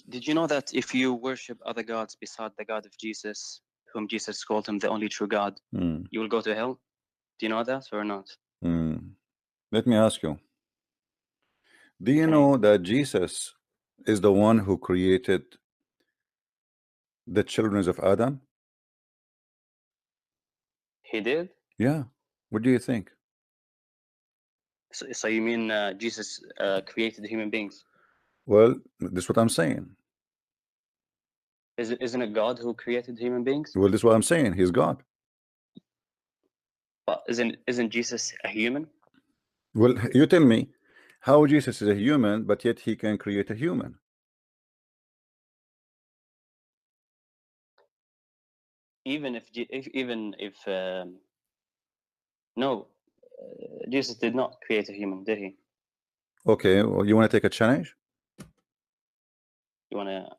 Did you know that if you worship other gods beside the God of Jesus, whom Jesus called him the only true God, you will go to hell? Do you know that or not? Let me ask you. Do you know that Jesus is the one who created the children of Adam? He did? Yeah. What do you think? So you mean Jesus created human beings? Well, this is what I'm saying. Isn't it God who created human beings? Well, this is what I'm saying. He's God. But isn't Jesus a human? Well, you tell me how Jesus is a human, but yet he can create a human. Even if no, Jesus did not create a human, did he? Okay, well, you want to take a challenge? You wanna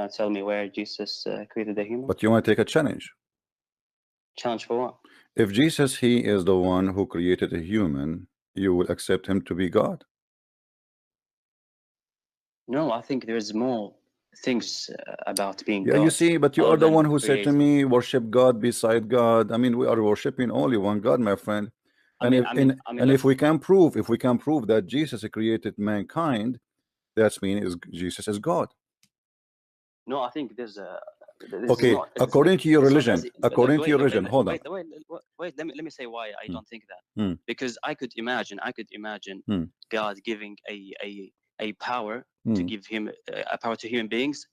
tell me where Jesus created a human? But you want to take a challenge? Challenge for what? If Jesus, he is the one who created a human, you will accept him to be God? No, I think there's more things about being Yeah, God. you see, but you are the one who said to me, worship God beside God. I mean, we are worshiping only one God, my friend. And if we can prove that Jesus created mankind, that means Jesus is God. No, I think there's a. Okay, according to your religion, hold on. Wait. Let me say why I don't think that. Because I could imagine God giving a power to give him a power to human beings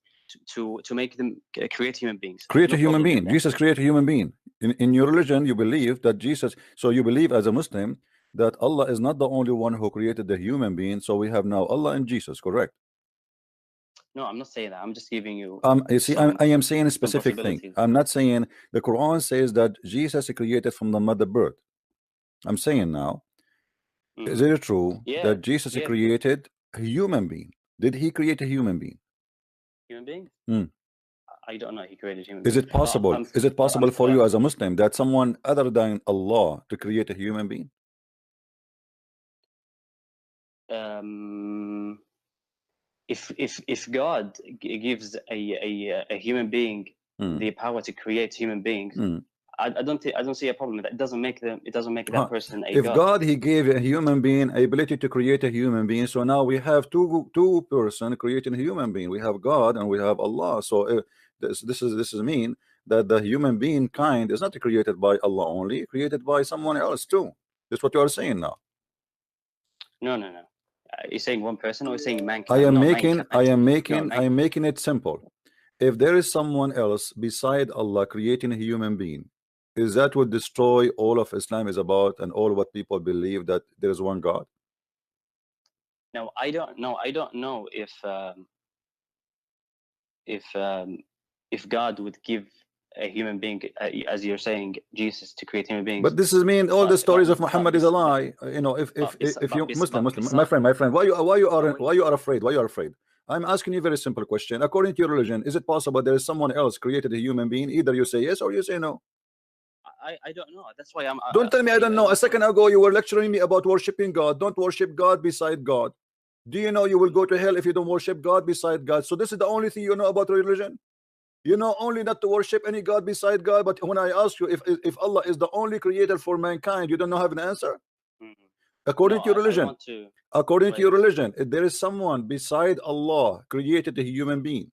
to make them create human beings. Create a human being. Jesus created a human being. In your religion, you believe that Jesus. So you believe as a Muslim that Allah is not the only one who created the human being. So we have now Allah and Jesus, correct? No, I'm not saying that. I'm just giving you. You see, I am saying a specific thing. I'm not saying the Quran says that Jesus is created from the mother birth. I'm saying now, is it true that Jesus created a human being? Did he create a human being? Human being? I don't know. He created human beings. Is it possible? Is it possible for you as a Muslim that someone other than Allah to create a human being? If God gives a human being the power to create human beings, I don't see a problem with that. It doesn't make that person a God. If God he gave a human being ability to create a human being, so now we have two person creating a human being. We have God and we have Allah. So this is mean that the human being kind is not created by Allah only, created by someone else too. That's what you are saying now. No. You're saying one person, or you're saying mankind? I am making it simple. If there is someone else beside Allah creating a human being, is that would destroy all of Islam is about and all what people believe that there is one God? No, I don't know. I don't know if God would give a human being, as you're saying, Jesus to create human beings. But this is mean all the stories of Muhammad is a lie. You know, if you Muslim, my friend, why you are afraid? I'm asking you a very simple question. According to your religion, is it possible there is someone else created a human being? Either you say yes or you say no. I don't know. That's why I'm. Don't tell me I don't know. A second ago you were lecturing me about worshiping God. Don't worship God beside God. Do you know you will go to hell if you don't worship God beside God? So this is the only thing you know about religion. You know only not to worship any God beside God. But when I ask you if Allah is the only creator for mankind, you don't know have an answer. According to your religion, according to your religion, if there is someone beside Allah created a human being.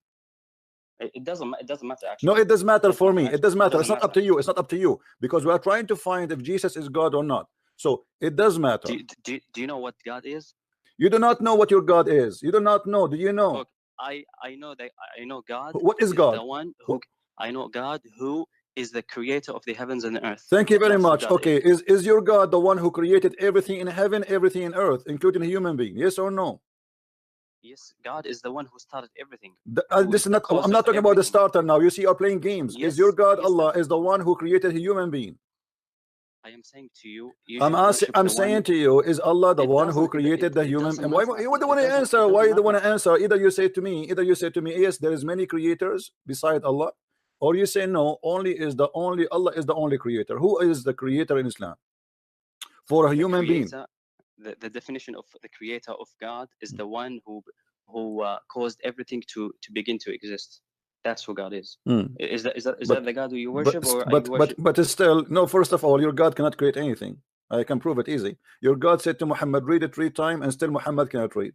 It doesn't matter actually. No, it does matter for me. It does matter. It's not up to you. It's not up to you because we are trying to find if Jesus is God or not. So it does matter. Do you know what God is? You do not know what your God is. You do not know. Do you know? Look, I know that I know God. What is God? The one who I know God who is the creator of the heavens and the earth. Thank you very much. Okay, is your God the one who created everything in heaven, everything in earth, including a human being? Yes or no? Yes, God is the one who started everything. This is not. I'm not talking about the starter now. You see, you're playing games. Yes, is your God Allah is the one who created a human being? I am saying to you. I'm saying to you, is Allah the one who created the human? And why you don't want to answer? Why you don't want to answer? Either you say to me, yes, there is many creators beside Allah, or you say no. Allah is the only creator. Who is the creator in Islam for a human being? The definition of the creator of God is the one who caused everything to begin to exist. That's who God is. Is that the God who you worship, or but still, no. First of all, your God cannot create anything. I can prove it easy. Your God said to Muhammad, read it 3 times, and still Muhammad cannot read.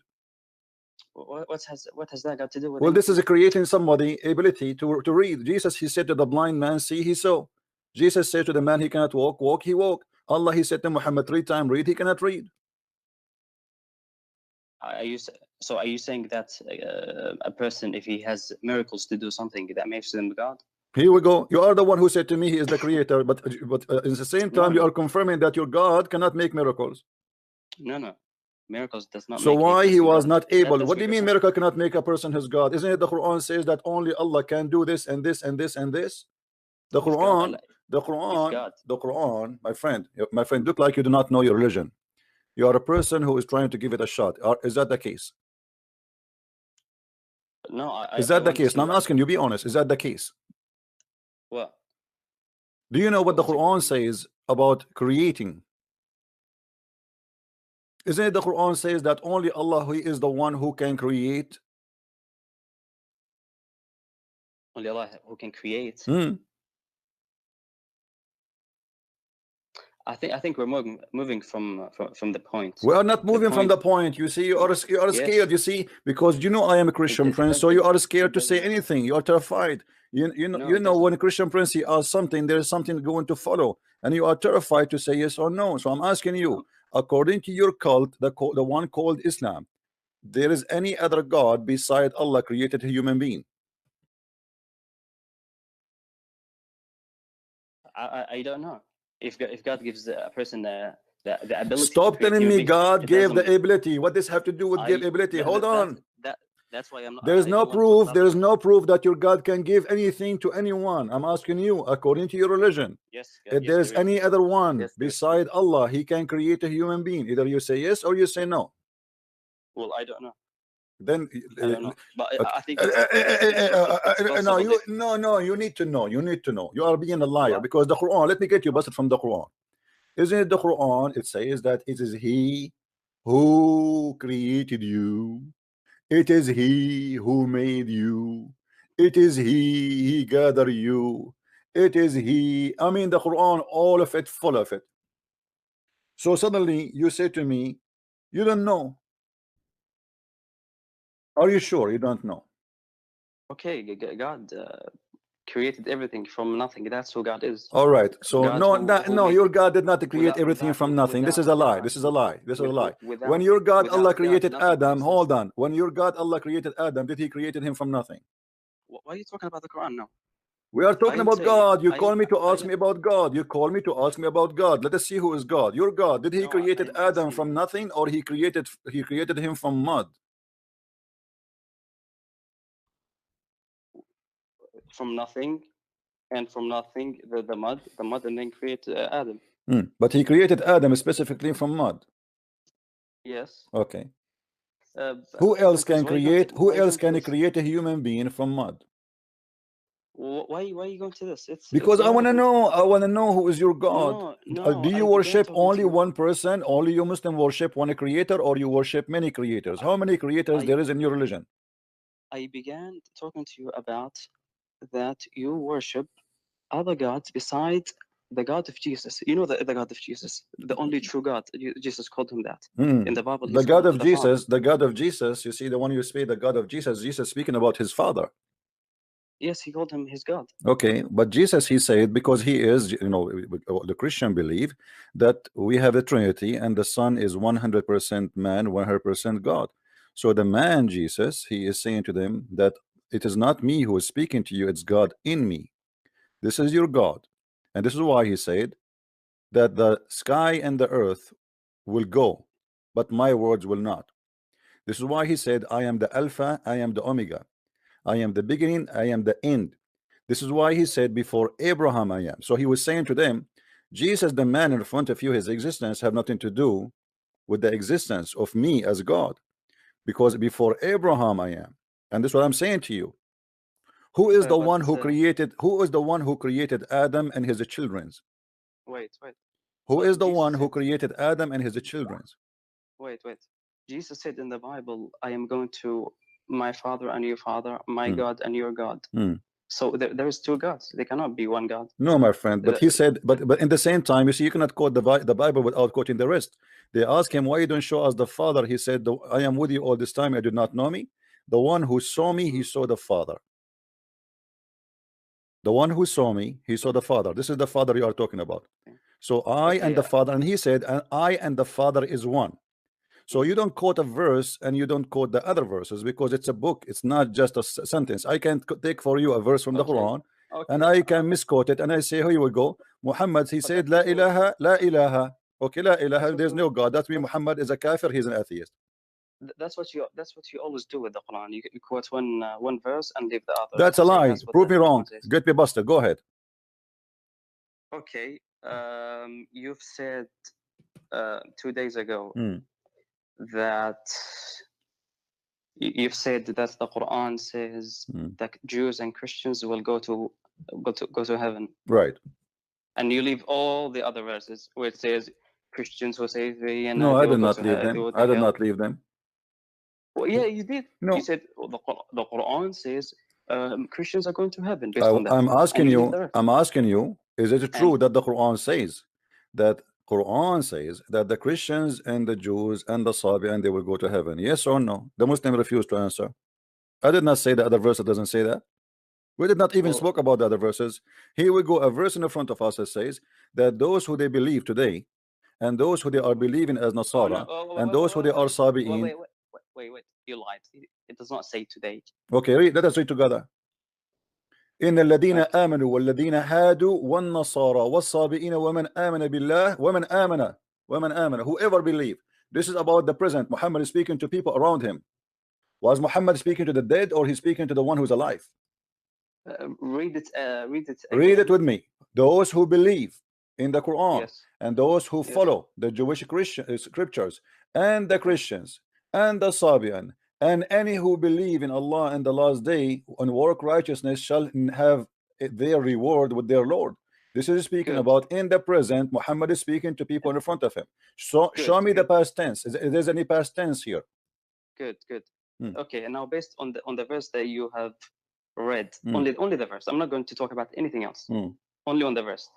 What has that got to do with well, anything? this is creating somebody ability to read. Jesus, he said to the blind man, see, he saw. Jesus said to the man, he cannot walk, he walked. Allah, he said to Muhammad 3 times, read, he cannot read. Are you saying that a person, if he has miracles to do something, that makes him God? Here we go. You are the one who said to me he is the creator, but at the same time, you are confirming that your God cannot make miracles. No. Miracles does not so make why he was God. not able? What do you mean miracle cannot make a person his God? Isn't it the Quran says that only Allah can do this and this and this and this? The Quran, the Quran, my friend, look like you do not know your religion. You are a person who is trying to give it a shot. Is that the case? No, is that the case? Now I'm asking you, be honest. Is that the case? What? Do you know what the Quran says about creating? Isn't it the Quran says that only Allah who is the one who can create? Only Allah who can create. I think we're moving from the point. We are not moving from the point. You see, you are scared. You see, because you know I am a Christian Prince, so you are scared to say anything. You are terrified. You know when a Christian Prince he asks something, there is something going to follow, and you are terrified to say yes or no. So I'm asking you, according to your cult, the one called Islam, there is any other God beside Allah created a human being? I don't know. If God gives a person the ability. Stop telling me God gave the ability. What does have to do with give ability? Hold on. That's why I'm not. There is no proof. There is no proof that your God can give anything to anyone. I'm asking you, according to your religion, if there is any other one beside Allah, he can create a human being. Either you say yes or you say no. Well, I don't know. Then I don't know. But I think no, you need to know. You need to know. You are being a liar because the Quran. Let me get you busted from the Quran. Isn't it the Quran? It says that it is He who created you. It is He who made you. It is He gathered you. It is He. I mean, the Quran, all of it, full of it. So suddenly you say to me, you don't know. Are you sure you don't know? Okay, God created everything from nothing. That's who God is. All right. So no, your God did not create everything from nothing. This is a lie. This is a lie. This is a lie. When your God Allah created Adam, hold on. When your God Allah created Adam, did He created him from nothing? Why are you talking about the Quran now? We are talking about God. You call me to ask me about God. You call me to ask me about God. Let us see who is God. Your God, did He created Adam from nothing, or He created him from mud? From nothing, and from nothing the mud, and then create Adam. But He created Adam specifically from mud. Yes. Okay. Who else can create? Who else can create a human being from mud? Why are you going to this? Because I want to know. I want to know who is your God. No, do you worship only one person? Only you Muslim worship one creator, or you worship many creators? How many creators there is in your religion? I began talking to you about that you worship other gods besides the God of Jesus. You know the God of Jesus, the only true God. Jesus called him that in the Bible. The God of Jesus, the God of Jesus. You see, the one you speak, the God of Jesus. Jesus speaking about his Father. Yes, he called him his God. Okay, but Jesus, he said, because he is, you know, the Christian believe that we have a Trinity, and the Son is 100% man, 100% God. So the man Jesus, he is saying to them that it is not me who is speaking to you, it's God in me. This is your God. And this is why he said that the sky and the earth will go, but my words will not. This is why he said, I am the Alpha, I am the Omega. I am the beginning, I am the end. This is why he said, before Abraham I am. So he was saying to them, Jesus, the man in front of you, his existence have nothing to do with the existence of me as God. Because before Abraham I am. And this is what I'm saying to you. Who is the one who created, Adam and his children? Wait. Who is the one who created Adam and his children? Wait. Jesus said in the Bible, I am going to my father and your father, my God and your God. So there is two gods. They cannot be one God. No, my friend. But he said, but in the same time, you see, you cannot quote the Bible without quoting the rest. They asked him, why you don't show us the Father? He said, I am with you all this time. You did not know me. The one who saw me, he saw the Father. The one who saw me, he saw the Father. This is the Father you are talking about. So I and the Father, and he said, and I and the Father is one. So you don't quote a verse and you don't quote the other verses because it's a book. It's not just a sentence. I can take for you a verse from the Quran and I can misquote it and I say, here we go. Muhammad, he said, La ilaha, la ilaha. Okay, la ilaha, there's no God. That means Muhammad is a kafir, he's an atheist. That's what you always do with the Quran. You quote one verse and leave the other. That's a lie. Prove me wrong. Get me busted. Go ahead. Okay. You've said 2 days ago that you've said that the Quran says that Jews and Christians will go to heaven. Right. And you leave all the other verses where it says Christians will say no, I did not leave them. I did not leave them. Well, yeah, you did. No. You said the Quran says Christians are going to heaven based on that. I'm asking you, is it true that the Quran says that the Christians and the Jews and the Sabi and they will go to heaven? Yes or no? The Muslim refused to answer. I did not say the other verse that doesn't say that. We did not even spoke about the other verses. Here we go, a verse in the front of us that says that those who they believe today and those who they are believing as Nasara and those who they are Sabi'in. Wait, you lied. It does not say today. Okay, let us read together. إن الذين آمنوا والذين هادوا والنصارى والصابئين ومن آمن بالله ومن آمن whoever believe. This is about the present. Muhammad is speaking to people around him. Was Muhammad speaking to the dead or he's speaking to the one who's alive? Read it again. Read it with me. Those who believe in the Quran and those who follow the Jewish scriptures and the Christians and the Sabian and any who believe in Allah and the last day and work righteousness shall have their reward with their Lord. This is speaking about in the present. Muhammad is speaking to people in front of him. So show me the past tense. Is there any past tense here? Good. Okay, and now based on the verse that you have read, only the verse. I'm not going to talk about anything else. Only on the verse.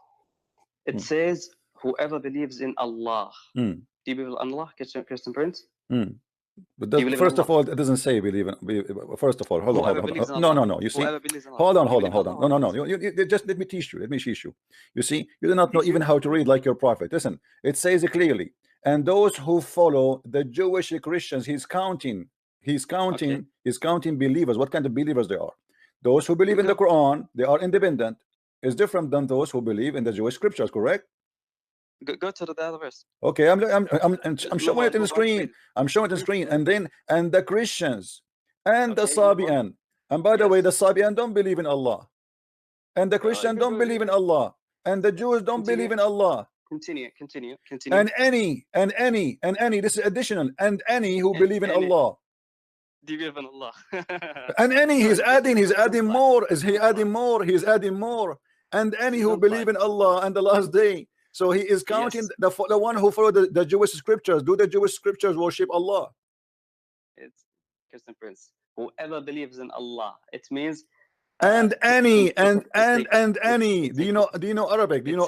It says, whoever believes in Allah. Do you believe in Allah, Christian Prince? But first of all, it doesn't say believe in. First of all, hold on. No. You see, hold on. No. You just let me teach you. You see, you do not know even how to read like your prophet. Listen, it says it clearly. And those who follow the Jewish Christians, he's counting believers. What kind of believers they are? Those who believe in the Quran, they are independent. Is different than those who believe in the Jewish scriptures. Correct? Go to the other verse. Okay, I'm showing it in the screen. I'm showing it in the screen. And the Christians and the Sabian. And by the way, the Sabian don't believe in Allah. And the Christians don't believe in Allah. And the Jews don't believe in Allah. Continue. And any. This is additional. And any who believe in Allah. Do you believe in Allah? And any, he's adding more. Is he adding more? He's adding more. And any who believe in Allah and the last day. So he is counting the one who follow the Jewish scriptures. Do the Jewish scriptures worship Allah? It's Christian Prince. Whoever believes in Allah. It means and any. Do you know Arabic? Do you know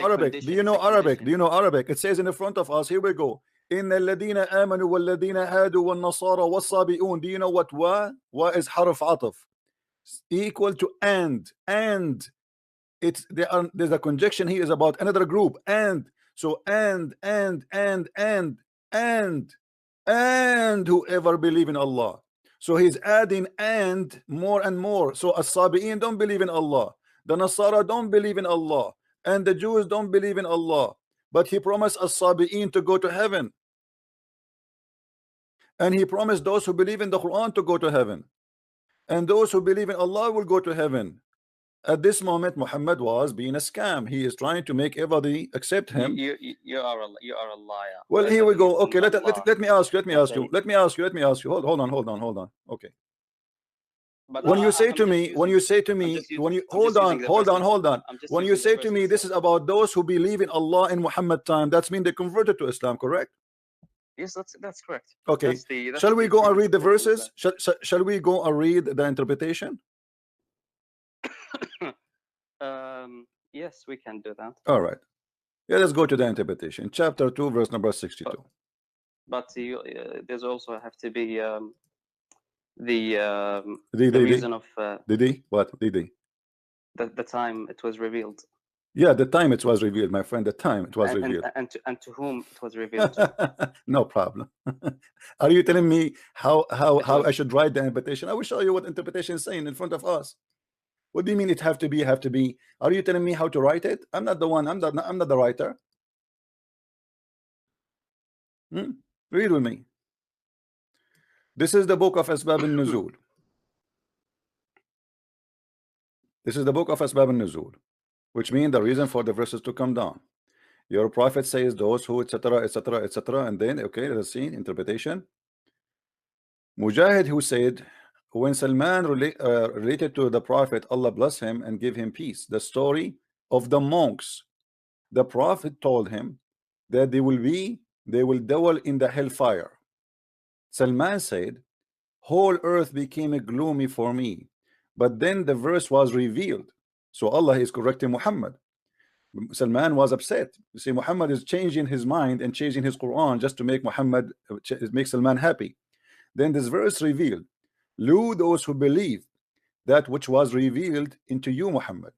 Arabic? It says in the front of us. Here we go. إن الذين آمنوا والذين هادوا والنصارى والصابئون. Do you know what wa is حرف عطف equal to and there's a conjunction here is about another group and so and whoever believe in Allah. So he's adding and more. So as-Sabi'in don't believe in Allah, the Nasara don't believe in Allah, and the Jews don't believe in Allah, but he promised as-Sabi'in to go to heaven, and he promised those who believe in the Quran to go to heaven, and those who believe in Allah will go to heaven. At this moment, Muhammad was being a scam. He is trying to make everybody accept him. You are a liar. Well, here we go. Okay, let me ask you. Hold on. Okay. But when you say to me, hold on. When you say to me, this is about those who believe in Allah in Muhammad time, that's mean they converted to Islam, correct? Yes, that's correct. Okay. That's shall we go and read the verses? Shall we go and read the interpretation? Yes, we can do that. All right. Yeah, let's go to the interpretation. Chapter 2, verse number 62. But there's also have to be the reason of the time it was revealed. Yeah, the time it was revealed, my friend. The time it was revealed. And to whom it was revealed. No problem. Are you telling me how I should write the interpretation? I will show you what interpretation is saying in front of us. What do you mean it have to be? Have to be? Are you telling me how to write it? I'm not the one. I'm not the writer. Read with me. This is the book of Asbab al-Nuzul. This is the book of Asbab al-Nuzul, which means the reason for the verses to come down. Your prophet says those who, etc., etc., etc., and then, okay, let's see interpretation. Mujahid, who said, when Salman related to the prophet, Allah bless him and give him peace, the story of the monks, the prophet told him that they will dwell in the hellfire. Salman said, whole earth became gloomy for me, but then the verse was revealed. So Allah is correcting Muhammad. Salman was upset. You see, Muhammad is changing his mind and changing his Quran just to make Salman happy. Then this verse revealed, Lu those who believe that which was revealed into you, Muhammad,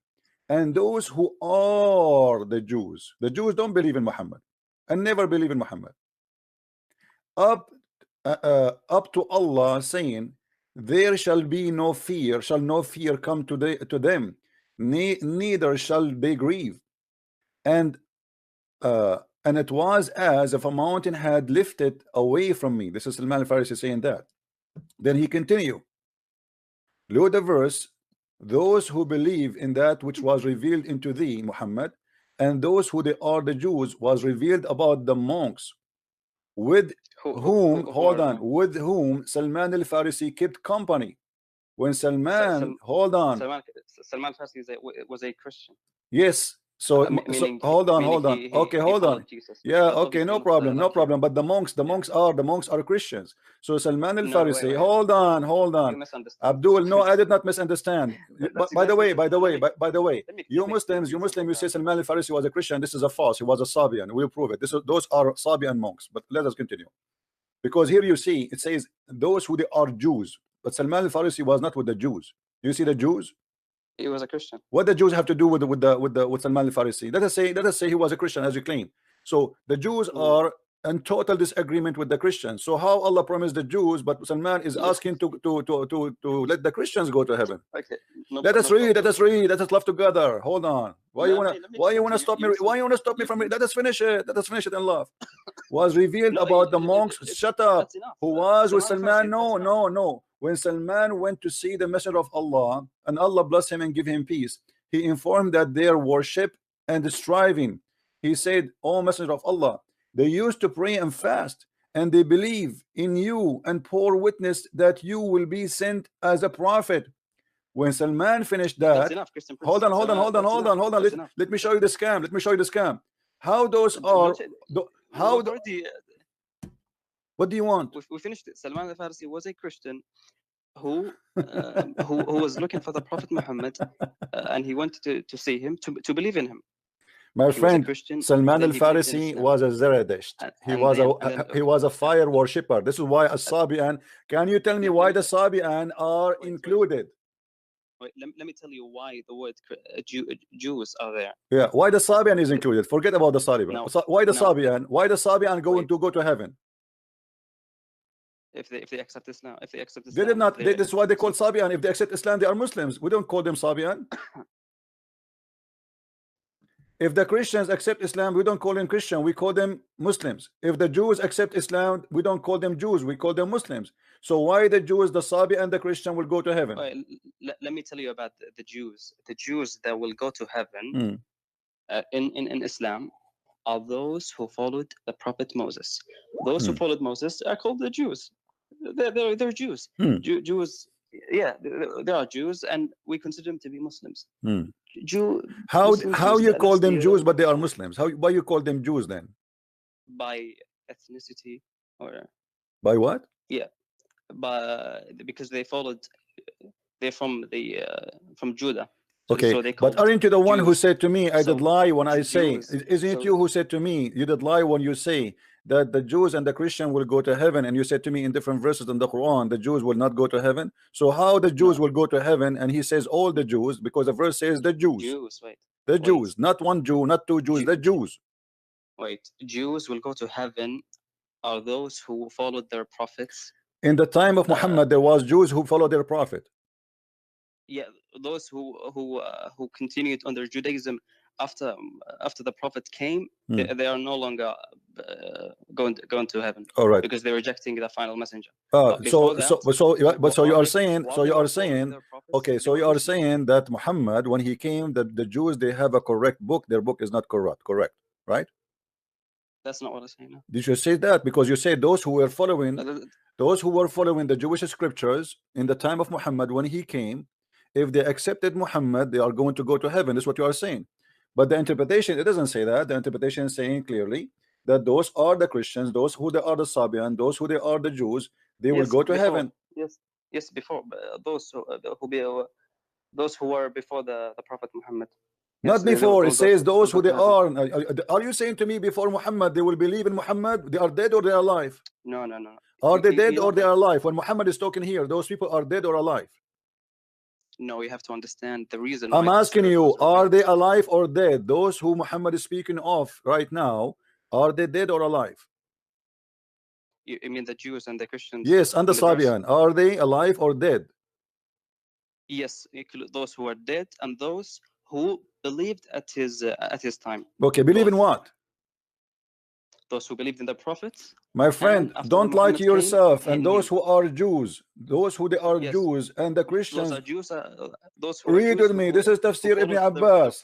and those who are the Jews. The Jews don't believe in Muhammad and never believe in Muhammad. Up to Allah saying, there shall be no fear, shall no fear come to them, neither shall they grieve. And it was as if a mountain had lifted away from me. This is Salman al-Farisi saying that. Then he continued. Look the verse. Those who believe in that which was revealed into thee, Muhammad, and those who they are the Jews was revealed about the monks, with whom Salman al-Farisi kept company. When Salman, Salman al-Farisi was a Christian. Yes. So hold on. Okay, hold on. Yeah, okay, no problem. But the monks are Christians. So Salman al-Farisi, hold on. Abdul, no, I did not misunderstand. By the way, you Muslims, you say Salman al-Farisi was a Christian. This is a false. He was a Sabian. We'll prove it. Those are Sabian monks. But let us continue. Because here you see, it says those who they are Jews. But Salman al-Farisi was not with the Jews. You see the Jews? He was a Christian. What the Jews have to do with Salman al-Farisi? Let us say he was a Christian, as you claim. So the Jews are in total disagreement with the Christians. So how Allah promised the Jews, but Salman is asking to let the Christians go to heaven? Okay. Let us read. Let us love together. Hold on. Why you wanna stop me? Why you wanna stop me from it? Let us finish it. And love. Was revealed about the monks. Shut up. Who was with Salman? No. When Salman went to see the Messenger of Allah, and Allah bless him and give him peace, he informed that their worship and striving. He said, O Messenger of Allah, they used to pray and fast, and they believe in you and bore witness that you will be sent as a prophet. When Salman finished that, hold on. Let me show you the scam. How those are? What do you want? We finished it. Salman al-Farisi was a Christian who was looking for the Prophet Muhammad, and he wanted to see him, to believe in him. My friend, Salman al-Farisi was a Zaradisht. He was a fire worshipper. This is why As-Sabi'an. Can you tell me why the Sabi'an are included? Wait, let me tell you why the word Jews are there. Yeah, why the Sabi'an is included? Forget about the Sabi'an. No, why the Sabi'an? Why the Sabi'an going to go to heaven? If they accept Islam, they did not. That's why they call Sabi'an. If they accept Islam, they are Muslims. We don't call them Sabi'an. If the Christians accept Islam, we don't call them Christian. We call them Muslims. If the Jews accept Islam, we don't call them Jews. We call them Muslims. So why the Jews, the Sabi, and the Christian will go to heaven? Let me tell you about the Jews. The Jews that will go to heaven in Islam are those who followed the Prophet Moses. Those who followed Moses are called the Jews. They're Jews. Jews, yeah, they are Jews, and we consider them to be Muslims. How you call them Jews, but they are Muslims? Why you call them Jews then? By ethnicity, Or by what? Yeah, because they followed. They're from Judah. Okay, so they but aren't you the one who Jews. said to me, I did lie when I say, Jews. isn't it you who said to me, you did lie when you say that the Jews and the Christian will go to heaven, and you said to me in different verses in the Quran, the Jews will not go to heaven. So how the Jews will go to heaven? And he says all the Jews, because the verse says the Jews. The Jews, not one Jew, not two Jews, the Jews. Wait, Jews will go to heaven are those who followed their prophets. In the time of Muhammad, there was Jews who followed their prophet. Yeah, those who continued under Judaism after the prophet came, they are no longer going to heaven. All right, because they're rejecting the final messenger. So you are saying, okay, so you are saying that Muhammad, when he came, the Jews, they have a correct book, their book is not corrupt, right? That's not what I'm saying. No. Did you say that? Because you say those who were following the Jewish scriptures in the time of Muhammad when he came, if they accepted Muhammad, they are going to go to heaven. That's what you are saying. But the interpretation, it doesn't say that. The interpretation is saying clearly that those are the Christians, those who they are the Sabian, those who they are the Jews, they will go to heaven. Yes, before those who were before the Prophet Muhammad. Not before. It says those who they are. Are you saying to me before Muhammad they will believe in Muhammad? They are dead or they are alive? No. Are they dead or they are alive? When Muhammad is talking here, those people are dead or alive? No, you have to understand the reason. I'm asking you, are they alive or dead? Those who Muhammad is speaking of right now, are they dead or alive? You mean the Jews and the Christians? Yes, and the Sabian. Are they alive or dead? Yes, those who are dead and those who believed at his time. Okay, believe in what? Those who believed in the prophets. My friend, don't lie to yourself. And those who are Jews, those who they are Jews, and the Christians. Those are Jews. Those who read with me. This is Tafsir Ibn Abbas.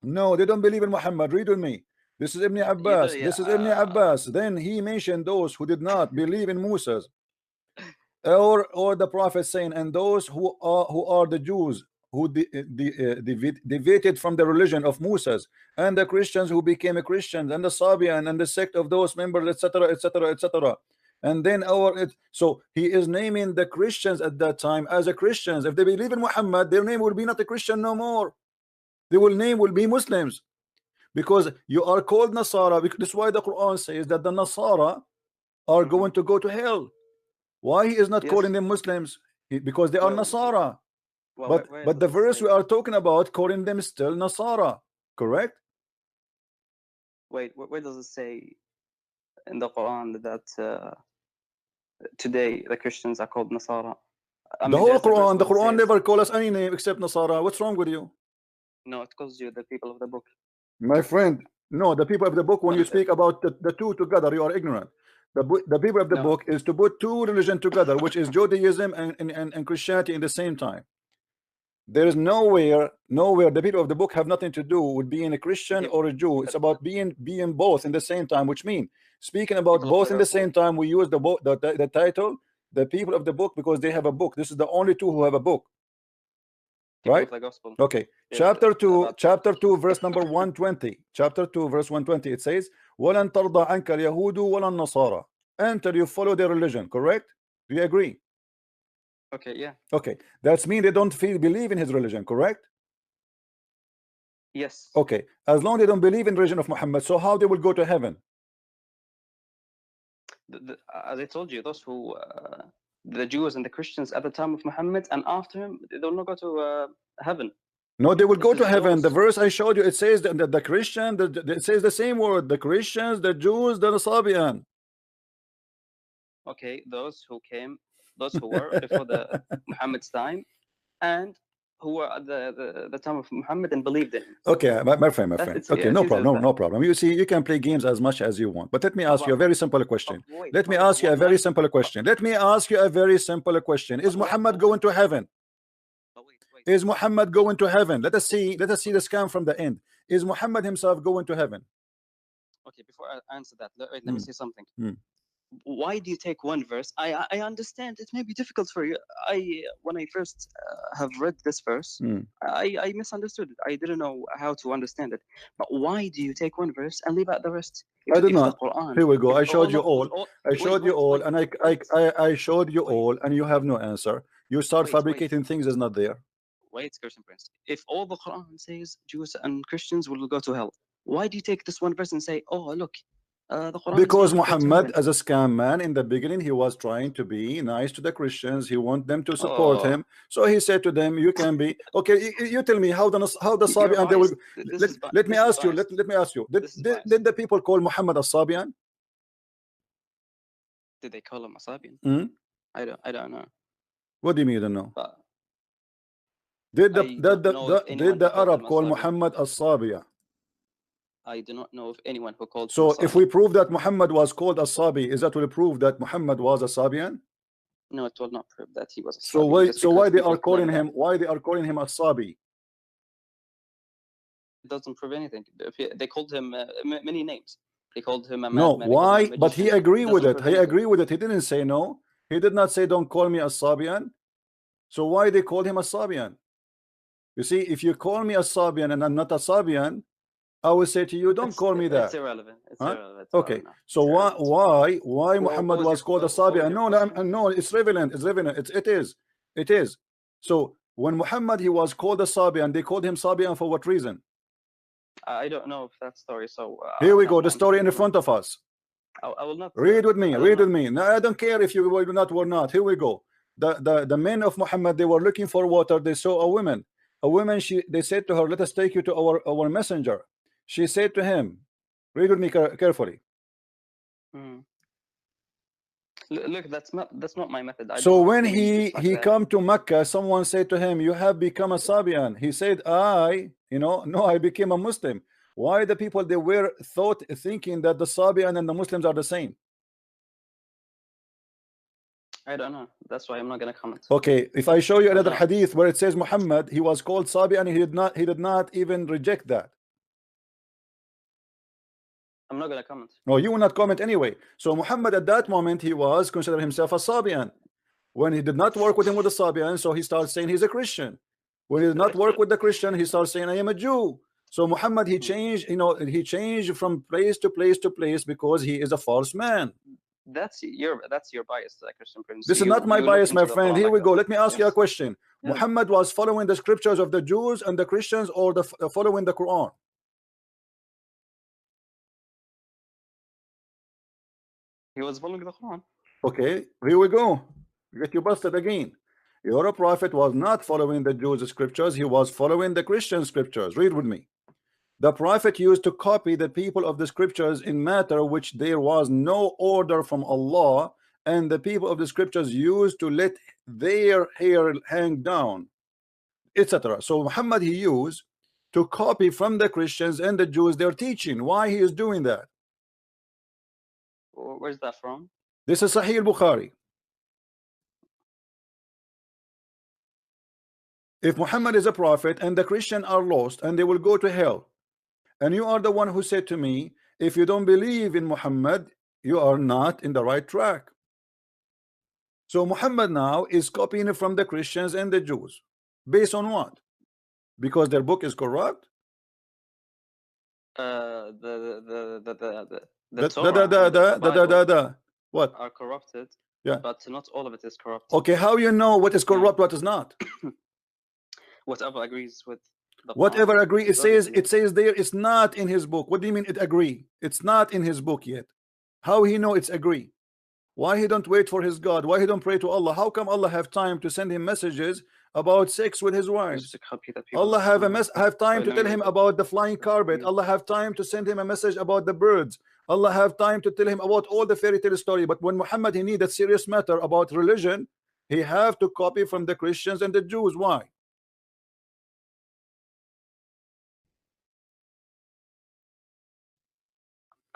No, they don't believe in Muhammad. Read with me. This is Ibn Abbas. This is Ibn Abbas. Then he mentioned those who did not believe in Moses or the prophet, saying, and those who are the Jews who deviated from the religion of Moses, and the Christians who became Christians, and the Sabian and the sect of those members, etc., etc., etc. And then so he is naming the Christians at that time as a Christians. If they believe in Muhammad, their name will be not a Christian no more. Their name will be Muslims, because you are called Nasara. That's why the Quran says that the Nasara are going to go to hell. Why he is not calling them Muslims? Because they are Nasara. But the verse we are talking about calling them still Nasara, correct? Wait, where does it say in the Quran that today the Christians are called Nasara? The whole Quran, the Quran never calls us any name except Nasara. What's wrong with you? No, it calls you the people of the book. My friend, no, the people of the book, when you speak about the two together, you are ignorant. The people of the book is to put two religions together, which is Judaism and Christianity in the same time. There is nowhere the people of the book have nothing to do with being a Christian or a Jew. It's about being both in the same time, which means speaking about both in the same time. We use the title, the people of the book, because they have a book. This is the only two who have a book, right? Okay, chapter 2 verse number 120. Chapter 2 verse 120. It says, "Walan tarda anka al-yahudu walan nasara," until you follow their religion. Correct? Do you agree? Okay, yeah. Okay, that's mean they don't believe in his religion, correct? Yes. Okay, as long as they don't believe in the religion of Muhammad, so how they will go to heaven? As I told you, those who the Jews and the Christians at the time of Muhammad and after him, they will not go to heaven. No, they will go to heaven. The verse I showed you, it says that the Christian, it says the same word, the Christians, the Jews, the Sabian. Okay, those who were before the Muhammad's time, and who were at the time of Muhammad and believed in him. Okay, my friend. Okay, no problem. You see, you can play games as much as you want, but let me ask you a very simple question. Let me ask you a very simple question. Is Muhammad going to heaven? Is Muhammad going to heaven? Let us see the scam from the end. Is Muhammad himself going to heaven? Okay, before I answer that, let me say something. why do you take one verse? I understand it may be difficult for you. When I first have read this verse, I misunderstood it. I didn't know how to understand it. But why do you take one verse and leave out the rest? I did not. Quran, here we go. I showed you all. I showed you all, wait, and I showed you all, and you have no answer. You start fabricating things is not there. Wait, christianprince. If all the Quran says Jews and Christians will go to hell, why do you take this one verse and say, oh look, the Quran because Muhammad, as a scam man, in the beginning he was trying to be nice to the Christians. He want them to support him, so he said to them, you can be okay. You tell me how the Sabian, and they will let me ask you, let me ask you, did the people call Muhammad a Sabian? Did they call him a Sabian? I don't know. What do you mean you don't know? Did the Arab call Muhammad a Sabiya? I do not know of anyone who called him. So if we prove that Muhammad was called a Sabi, is that will prove that Muhammad was a Sabian? No, it will not prove that he was a Sabian. So why they are calling him? Why they are calling him a Sabi? It doesn't prove anything. They called him many names. They called him a no. Why? But he agreed with it. He agreed with it. He didn't say no. He did not say don't call me a Sabian. So why they called him a Sabian? You see, if you call me a Sabian and I'm not a Sabian, I will say to you, don't call me that. It's irrelevant. It's irrelevant. Okay. So why Muhammad was called a Sabian? No, it's relevant. It's relevant. It is. So when Muhammad he was called a Sabian, they called him Sabian for what reason? I don't know if that story. So here we go. The story in front of us. I will not read with me. Read with me. No, I don't care if you will not or not. Here we go. The men of Muhammad, they were looking for water. They saw a woman. They said to her, let us take you to our messenger. She said to him, read with me carefully. Look, that's not my method. So when he come to Mecca, someone said to him, you have become a Sabian. He said, no, I became a Muslim. Why the people they were thinking that the Sabian and the Muslims are the same? I don't know. That's why I'm not going to comment. Okay, if I show you another hadith where it says Muhammad, he was called Sabian, he did not even reject that. I'm not going to comment. No, you will not comment anyway. So Muhammad at that moment, he was considering himself a Sabian. When he did not work with him with the Sabian, so he starts saying he's a Christian. When he did not work with the Christian, he starts saying I am a Jew. So Muhammad, he changed, he changed from place to place to place because he is a false man. That's your bias, christianprince. This is not my bias, my friend. Here we go. Let me ask you a question. Muhammad was following the scriptures of the Jews and the Christians, or following the Quran? He was following the Quran. Okay, here we go. Get you busted again. Your prophet was not following the Jews' scriptures. He was following the Christian scriptures. Read with me. The prophet used to copy the people of the scriptures in matter which there was no order from Allah, and the people of the scriptures used to let their hair hang down, etc. So Muhammad he used to copy from the Christians and the Jews their teaching. Why he is doing that? Where's that from? This is Sahih Bukhari. If Muhammad is a prophet and the Christians are lost and they will go to hell, and you are the one who said to me, if you don't believe in Muhammad, you are not in the right track. So Muhammad now is copying from the Christians and the Jews. Based on what? Because their book is corrupt? What? Are corrupted. Yeah. But not all of it is corrupt. Okay, how you know what is corrupt, what is not? Whatever agrees with the whatever agree, it says there it's not in his book. What do you mean it agree? It's not in his book yet. How he know it's agree? Why he don't wait for his God? Why he don't pray to Allah? How come Allah have time to send him messages about sex with his wives? Allah have time to tell him about the flying carpet. Allah have time to send him a message about the birds. Allah have time to tell him about all the fairy tale story. But when Muhammad he need a serious matter about religion, he have to copy from the Christians and the Jews. Why?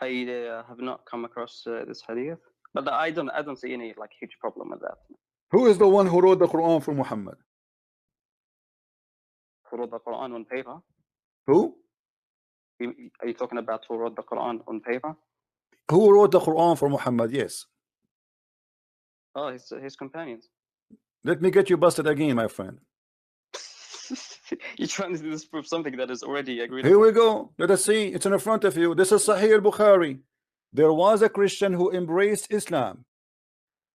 I have not come across this hadith, but I don't see any like huge problem with that. Who is the one who wrote the Quran for Muhammad? Who wrote the Quran on paper? Who? Are you talking about who wrote the Quran on paper? Who wrote the Quran for Muhammad? Yes. Oh, his companions. Let me get you busted again, my friend. You're trying to disprove something that is already agreed Here upon. we go. Let us see. It's in front of you. This is Sahih al-Bukhari. There was a Christian who embraced Islam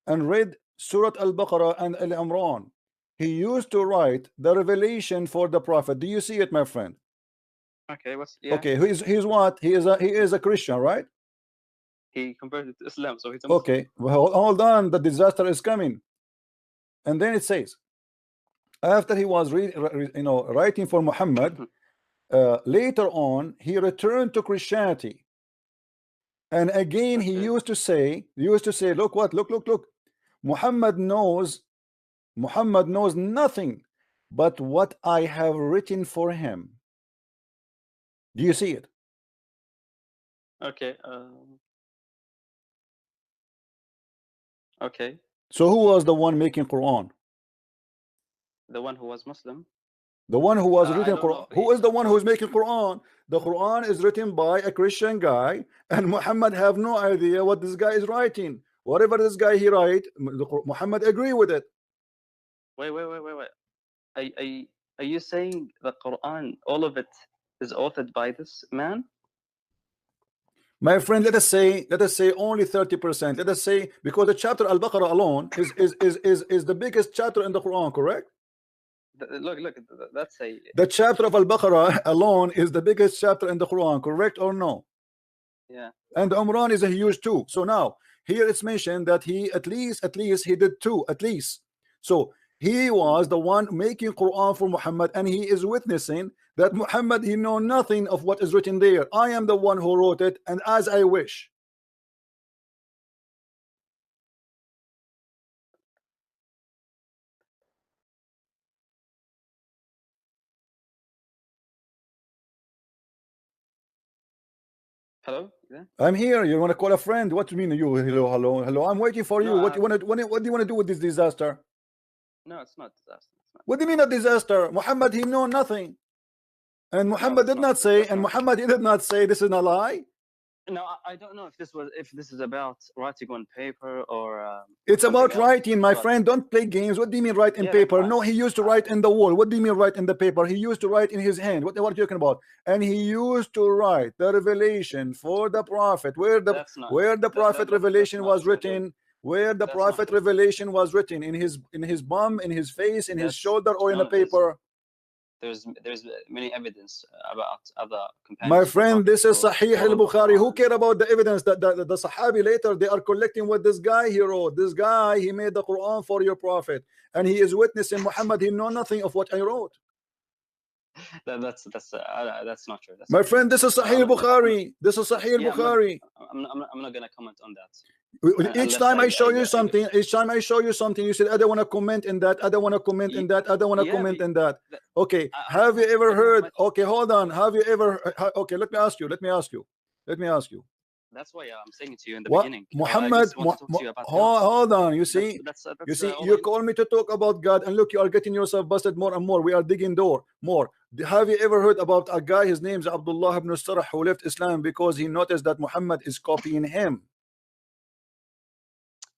and read Surah Al-Baqarah and Al-Imran. He used to write the revelation for the Prophet. Do you see it, my friend? Okay, okay, he's what? He is a Christian, right? He converted to Islam, so he's a Muslim. Okay, well, hold on, the disaster is coming. And then it says, after he was writing for Muhammad, later on he returned to Christianity, and again he used to say, look what, look, Muhammad knows nothing but what I have written for him. Do you see it? Okay. Okay. So who was the one making Quran? The one who was Muslim. The one who was written Quran. Who is the one who is making Quran? The Quran is written by a Christian guy, and Muhammad have no idea what this guy is writing. Whatever this guy he write, Muhammad agree with it. Wait. Are you saying the Quran, all of it, is authored by this man? My friend, let us say only 30%. Let us say, because the chapter Al-Baqarah alone is the biggest chapter in the Quran, correct? Look, that's a... The chapter of Al-Baqarah alone is the biggest chapter in the Quran, correct or no? Yeah. And Umran is a huge too. So now here it's mentioned that he at least he did two, at least. So he was the one making Quran for Muhammad, and he is witnessing that Muhammad, he know nothing of what is written there. I am the one who wrote it, and as I wish. Hello? Yeah? I'm here. You want to call a friend? What do you mean? You hello? I'm waiting for you. What do you want to do with this disaster? No, it's not disaster. What do you mean a disaster? Muhammad, he know nothing. And Muhammad did not say this is a lie. No, I don't know if this is about writing on paper or it's about writing, my friend. Don't play games. What do you mean write in paper? No, he used to write in the wall. What do you mean write in the paper? He used to write in his hand. What are you talking about? And he used to write the revelation for the prophet. Where the prophet revelation was written? Where the prophet revelation was written? In his bum, in his face, in his shoulder, or in a paper? There's many evidence about other companions. My friend, this is Sahih al-Bukhari. Who care about the evidence that the Sahabi later they are collecting what this guy he wrote? This guy, he made the Quran for your prophet, and he is witnessing Muhammad. He know nothing of what I wrote. That's not true. My friend, this is Sahih al-Bukhari. This is Sahih al-Bukhari. I'm not gonna comment on that. Each time I show you something, you said, I don't want to comment in that, I don't want to comment in that, I don't want to comment in that. Okay, have you ever heard? Okay, hold on. Have you ever? Okay, let me ask you. That's why I'm saying it to you in the beginning. Muhammad, hold on. You see, you call me to talk about God, and look, you are getting yourself busted more and more. We are digging more. Have you ever heard about a guy? His name is Abdullah ibn Sarah, who left Islam because he noticed that Muhammad is copying him.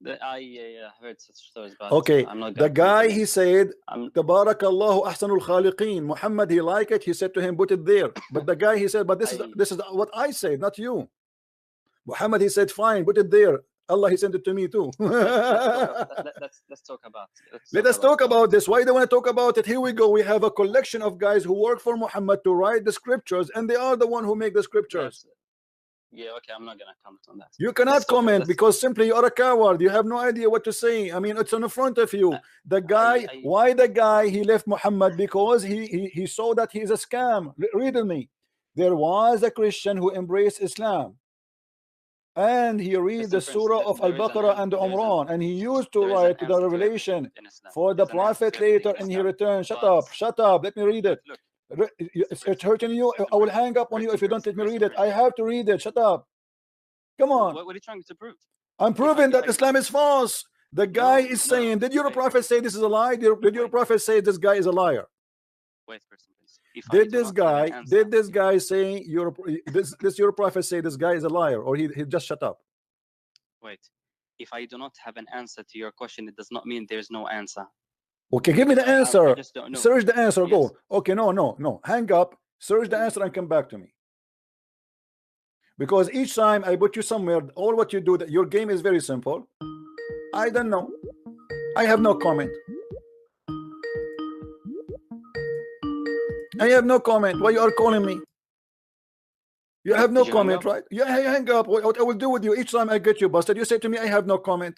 I heard such stories about okay the guy he said Tabarakallahu ahsanul khaliqeen. Muhammad, he liked it, he said to him put it there, but the guy he said, but this is what I said, not you. Muhammad, he said fine, put it there. Allah, he sent it to me too. let's talk about let us talk about this. Why do you want to talk about it? Here we go. We have a collection of guys who work for Muhammad to write the scriptures, and they are the one who make the scriptures. Yeah, okay, I'm not gonna comment on that. You cannot comment because simply you are a coward. You have no idea what to say. I mean, it's in front of you. The guy, why the guy he left Muhammad? Because he saw that he is a scam. Read me. There was a Christian who embraced Islam, and he read the surah of Al-Baqarah and Umran, and he used to write the revelation for the prophet later, and he returned. Shut up. Let me read it. It's hurting you. I will hang up on you if you don't let me read it. I have to read it. Shut up. Come on. What are you trying to prove? I'm proving that Islam is false. The guy is saying, did your prophet say this is a lie? Did your prophet say this guy is a liar? Wait, person, please. Did this guy say your prophet say this guy is a liar, or he just shut up? Wait. if I do not have an answer to your question, it does not mean there's no answer. Okay, give me the answer. I just don't know. Search the answer. Yes. Go. Okay, no. Hang up. Search the answer and come back to me. Because each time I put you somewhere, all what you do, that your game is very simple. I don't know. I have no comment. I have no comment. Why you are calling me? You have no comment, right? Yeah, hang up. What I will do with you each time I get you busted, you say to me, I have no comment.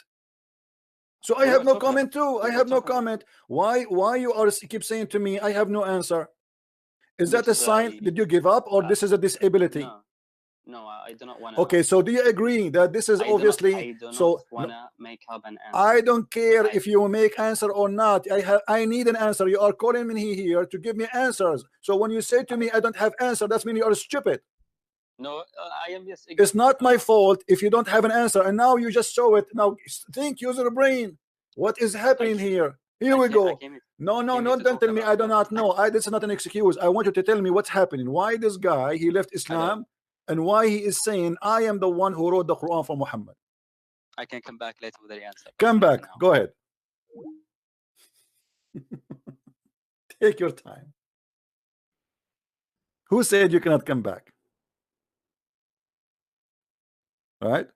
So I have no comment too. I have no comment. Why you are keep saying to me, I have no answer? Is that a sign? Did you give up, or this is a disability? No, I do not want to. Okay, so do you agree that this is obviously? I do not want to make up an answer. I don't care if you make answer or not. I need an answer. You are calling me here to give me answers. So when you say to me, I don't have answer, that means you are stupid. No, I am just. It's not my fault if you don't have an answer, and now you just show it. Now think, use your brain. What is happening here? Here we go. No, don't tell me I do not know. This is not an excuse. I want you to tell me what's happening. Why this guy, he left Islam, and why he is saying, I am the one who wrote the Quran for Muhammad. I can come back later with the answer. Come back. Go ahead. Take your time. Who said you cannot come back? All right?